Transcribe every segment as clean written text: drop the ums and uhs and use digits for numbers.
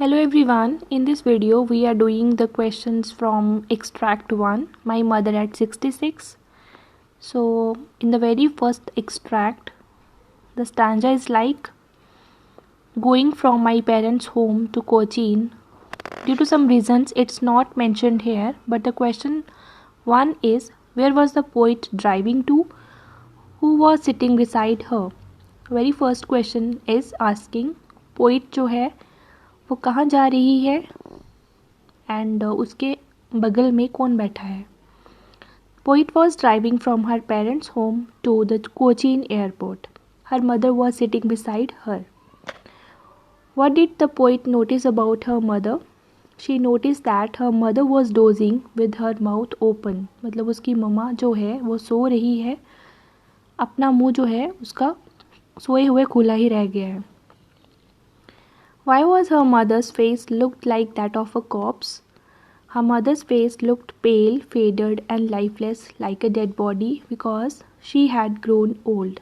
Hello everyone, in this video we are doing the questions from extract 1, my mother at 66. So in the very first extract, the stanza is like, going from my parents' home to Cochin. Due to some reasons it's not mentioned here, but the question 1 is, where was the poet driving to? Who was sitting beside her? Very first question is asking, poet जो है वो कहाँ जा रही है and उसके बगल में कौन बैठा है. Poet was driving from her parents home to the Cochin airport. Her mother was sitting beside her. What did the poet notice about her mother? She notice that her mother was dozing with her mouth open. मतलब उसकी मम्मा जो है वो सो रही है, अपना मुंह जो है उसका सोए हुए खुला ही रह गया है. Why was her mother's face looked like that of a corpse? Her mother's face looked pale, faded and lifeless like a dead body because she had grown old.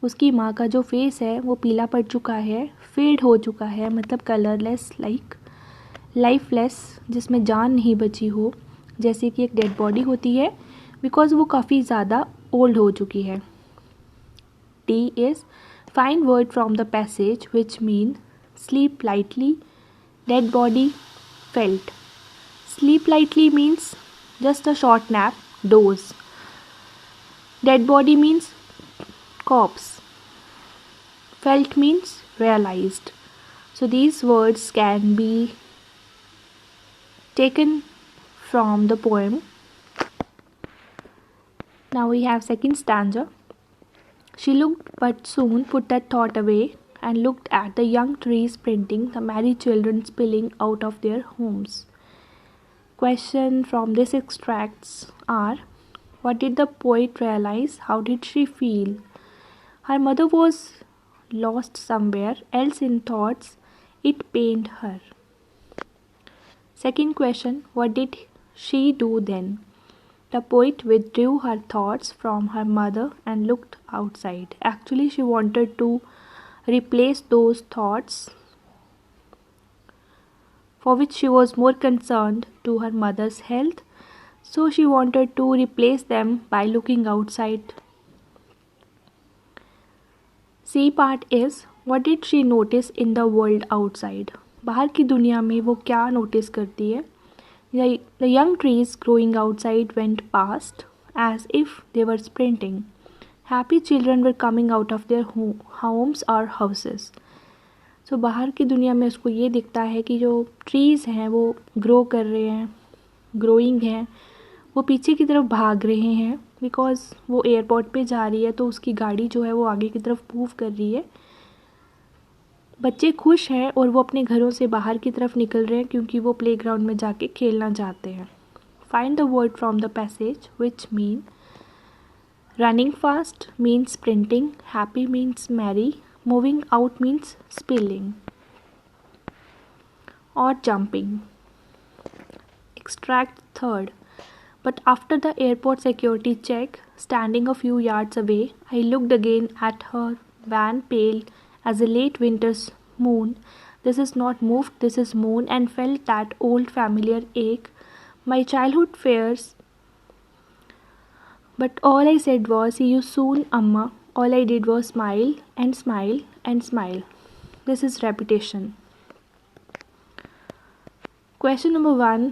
उसकी माँ का जो फेस है वो पीला पड़ चुका है, फेड हो चुका है, मतलब कलरलेस लाइक लाइफलेस, जिसमें जान नहीं बची हो, जैसे कि एक डेड बॉडी होती है, बिकॉज वो काफ़ी ज़्यादा ओल्ड हो चुकी है. D is find word from the passage which mean sleep lightly, dead body, felt. Sleep lightly means just a short nap, doze. Dead body means corpse. Felt means realized. So these words can be taken from the poem. Now we have second stanza. She looked but soon put that thought away and looked at the young trees sprinting, the merry children spilling out of their homes. Question from this extracts are, what did the poet realize? How did she feel? Her mother was lost somewhere else in thoughts. It pained her. Second question, what did she do then? The poet withdrew her thoughts from her mother and looked outside. Actually, she wanted to replace those thoughts for which she was more concerned to her mother's health, so she wanted to replace them by looking outside. C part is, what did she notice in the world outside? बाहर की दुनिया में वो क्या notice करती है? The young trees growing outside went past as if they were sprinting. Happy children were coming out of their homes or houses. So बाहर की दुनिया में उसको ये दिखता है कि जो ट्रीज़ हैं वो ग्रो कर रहे हैं, ग्रोइंग हैं, वो पीछे की तरफ भाग रहे हैं बिकॉज़ वो एयरपोर्ट पे जा रही है, तो उसकी गाड़ी जो है वो आगे की तरफ मूव कर रही है. बच्चे खुश हैं और वो अपने घरों से बाहर की तरफ निकल रहे हैं क्योंकि वो प्लेग्राउंड में जाके खेलना चाहते हैं. Find the word from the passage which mean running fast means sprinting, happy means merry, moving out means spilling or jumping. Extract third. But after the airport security check, standing a few yards away, I looked again at her van, pale as a late winter's moon. This is not mooft, this is moon, and felt that old familiar ache. My childhood fears. But all I said was, see you soon, Amma. All I did was smile and smile and smile. This is repetition. Question number 1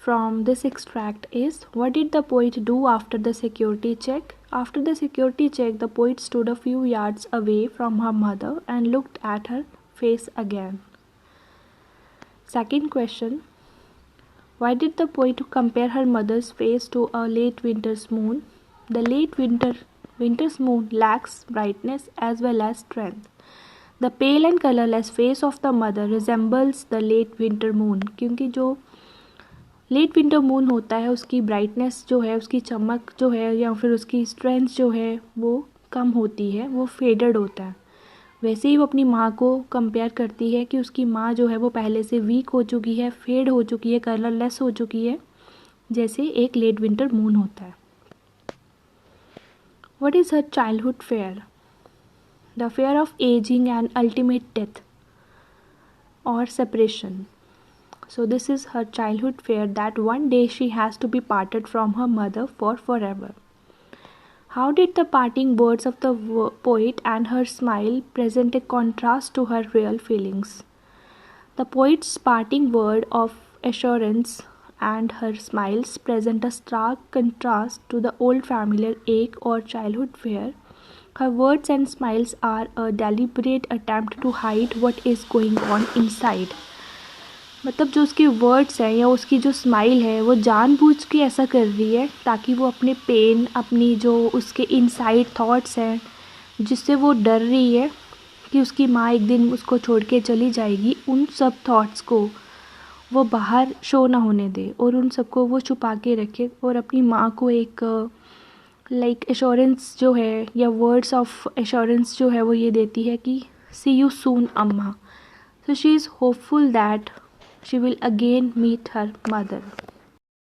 from this extract is, what did the poet do after the security check? After the security check, the poet stood a few yards away from her mother and looked at her face again. Second question, why did the poet compare her mother's face to a late winter's moon? The late winter's moon lacks brightness as well as strength. The pale and colorless face of the mother resembles the late winter moon. क्योंकि जो late winter moon होता है उसकी brightness जो है, उसकी चमक जो है या फिर उसकी स्ट्रेंथ जो है वो कम होती है, वो फेडेड होता है. वैसे ही वो अपनी माँ को कंपेयर करती है कि उसकी माँ जो है वो पहले से वीक हो चुकी है, फेड हो चुकी है, कलरलेस हो चुकी है, जैसे एक लेट विंटर मून होता है. What is her childhood fear? The fear of aging and ultimate death. or separation. So this is her childhood fear that one day she has to be parted from her mother for forever. How did the parting words of the poet and her smile present a contrast to her real feelings? The poet's parting word of assurance and her smiles present a stark contrast to the old familiar ache or childhood fear. Her words and smiles are a deliberate attempt to hide what is going on inside. मतलब जो उसके words हैं या उसकी जो smile है वो जानबूझ के ऐसा कर रही है ताकि वो अपने पेन, अपनी जो उसके इनसाइड थॉट्स हैं जिससे वो डर रही है कि उसकी माँ एक दिन उसको छोड़ के चली जाएगी, उन सब थॉट्स को वो बाहर शो ना होने दे और उन सबको वो छुपा के रखे और अपनी माँ को एक एश्योरेंस जो है या वर्ड्स ऑफ एश्योरेंस जो है वो ये देती है कि सी यू सून अम्मा. So she is hopeful that she will again meet her mother.